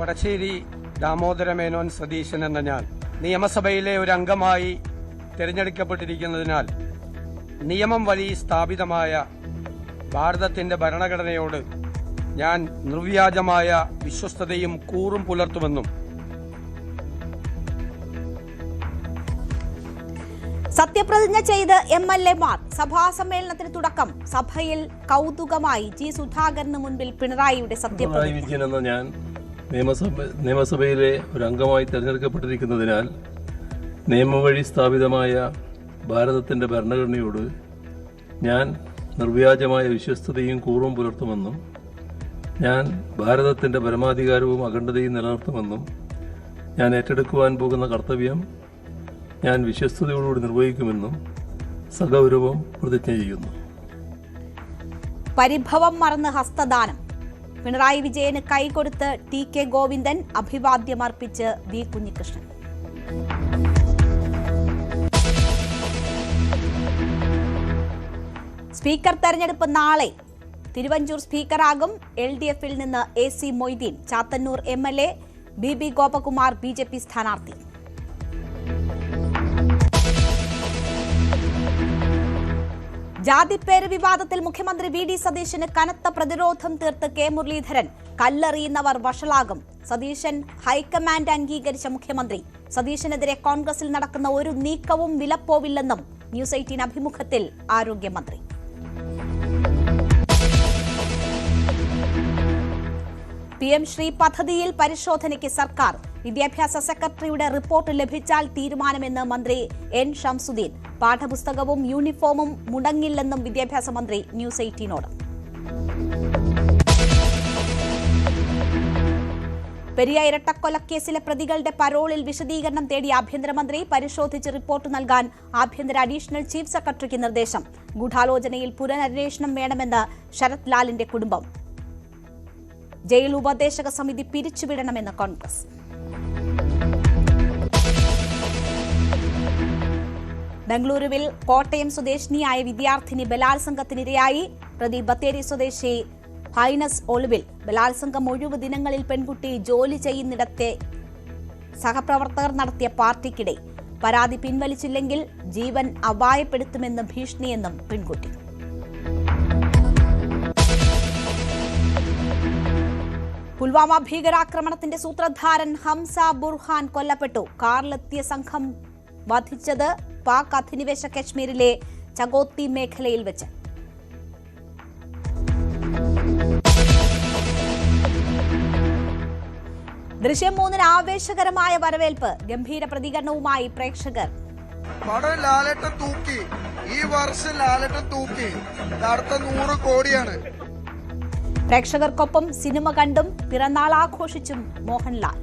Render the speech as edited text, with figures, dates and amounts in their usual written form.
വടശ്ശേരി ദാമോദര മേനോൻ സതീശൻ എന്ന ഞാൻ നിയമസഭയിലെ ഒരു അംഗമായി തിരഞ്ഞെടുക്കപ്പെട്ടിരിക്കുന്നതിനാൽ നിയമം വഴി സ്ഥാപിതമായ ഭാരതത്തിന്റെ ഭരണഘടനയോട് ഞാൻ നിർവ്യാജമായ വിശ്വസ്തതയും കൂറും പുലർത്തുമെന്നും സത്യപ്രതിജ്ഞ ചെയ്ത് എംഎൽഎമാർ സഭാസമ്മേളനത്തിന് തുടക്കം. സഭയിൽ കൗതുകമായി ജി സുധാകരന് മുൻപിൽ പിണറായിയുടെ സത്യപ്രതിജ്ഞ. ഞാൻ നിയമസഭയിലെ ഒരു അംഗമായി തെരഞ്ഞെടുക്കപ്പെട്ടിരിക്കുന്നതിനാൽ നിയമം വഴി സ്ഥാപിതമായ ഭാരതത്തിന്റെ ഭരണഘടനയോട് ഞാൻ നിർവ്യാജമായ വിശ്വസ്തതയും കൂറും പുലർത്തുമെന്നും ഞാൻ ഭാരതത്തിന്റെ പരമാധികാരവും അഖണ്ഡതയും നിലനിർത്തുമെന്നും ഞാൻ ഏറ്റെടുക്കുവാൻ പോകുന്ന കർത്തവ്യം ഞാൻ വിശ്വസ്തയോടുകൂടി നിർവഹിക്കുമെന്നും സഗൗരവം പ്രതിജ്ഞ ചെയ്യുന്നു. പരിഭവം മറന്ന് ഹസ്തദാനം. പിണറായി വിജയന് കൈകൊടുത്ത് ടി.കെ. ഗോവിന്ദൻ, അഭിവാദ്യമർപ്പിച്ച് വി. കുഞ്ഞികൃഷ്ണൻ. സ്പീക്കർ തെരഞ്ഞെടുപ്പ് നാളെ. തിരുവഞ്ചൂർ സ്പീക്കറാകും. LDF-ൽ നിന്ന് AC Moideen, Chathannoor MLA BB Gopakumar BJP സ്ഥാനാർത്ഥി. ജാതിപ്പേര് വിവാദത്തിൽ മുഖ്യമന്ത്രി VD സതീശന് കനത്ത പ്രതിരോധം തീർത്ത് കെ. മുരളീധരൻ. കല്ലെറിയുന്നവർ വഷളാകും. സതീശൻ ഹൈക്കമാൻഡ് അംഗീകരിച്ച മുഖ്യമന്ത്രി. സതീശനെതിരെ കോൺഗ്രസിൽ നടക്കുന്ന ഒരു നീക്കവും വിലപ്പോവില്ലെന്നും ന്യൂസ് 18 അഭിമുഖത്തിൽ ആരോഗ്യമന്ത്രി. PM ശ്രീ പദ്ധതിയിൽ പരിശോധനയ്ക്ക് സർക്കാർ. വിദ്യാഭ്യാസ സെക്രട്ടറിയുടെ റിപ്പോർട്ട് ലഭിച്ചാൽ തീരുമാനമെന്ന് മന്ത്രി N. ഷംസുദ്ദീൻ. പാഠപുസ്തകവും യൂണിഫോമും മുടങ്ങില്ലെന്നും വിദ്യാഭ്യാസ മന്ത്രി ന്യൂസ് 18നോട്. പെരിയ ഇരട്ടക്കൊലക്കേസിലെ പ്രതികളുടെ പരോളിൽ വിശദീകരണം തേടി ആഭ്യന്തരമന്ത്രി. പരിശോധിച്ച് റിപ്പോർട്ട് നൽകാൻ ആഭ്യന്തര അഡീഷണൽ ചീഫ് സെക്രട്ടറിക്ക് നിർദ്ദേശം. ഗൂഢാലോചനയിൽ പുനരന്വേഷണം വേണമെന്ന് ശരത് ലാലിന്റെ കുടുംബം. ജയിൽ ഉപദേശക സമിതി പിരിച്ചുവിടണമെന്ന് കോൺഗ്രസ്. ബംഗളൂരുവിൽ കോട്ടയം സ്വദേശിനിയായ വിദ്യാർത്ഥിനി ബലാത്സംഗത്തിനിരയായി. പ്രതി ബത്തേരി സ്വദേശി ഹൈനസ് ഒളിവിൽ. ബലാത്സംഗം ഒഴിവു ദിനങ്ങളിൽ പെൺകുട്ടി ജോലി ചെയ്യുന്നിടത്തെ സഹപ്രവർത്തകർ നടത്തിയ പാർട്ടിക്കിടെ. പരാതി പിൻവലിച്ചില്ലെങ്കിൽ ജീവൻ അപായപ്പെടുത്തുമെന്ന് ഭീഷണിയെന്നും പെൺകുട്ടി. പുൽവാമ ഭീകരാക്രമണത്തിന്റെ സൂത്രധാരൻ ഹംസ ബുർഹാൻ കൊല്ലപ്പെട്ടു. കാറിലെത്തിയ സംഘം വധിച്ചത് പാക് അധിനിവേശ കശ്മീരിലെ ചഗോത്തി മേഖലയിൽ വെച്ച്. ദൃശ്യം 3-ന് ആവേശകരമായ വരവേൽപ്പ്. ഗംഭീര പ്രതികരണവുമായി പ്രേക്ഷകർ. ലാലേട്ടൻ തൂക്കി. ഈ വർഷം ലാലേട്ടൻ തൂക്കി. അടുത്ത 100 കോടിയാണ്. പ്രേക്ഷകർക്കൊപ്പം സിനിമ കണ്ടും പിറന്നാൾ ആഘോഷിച്ചും മോഹൻലാൽ.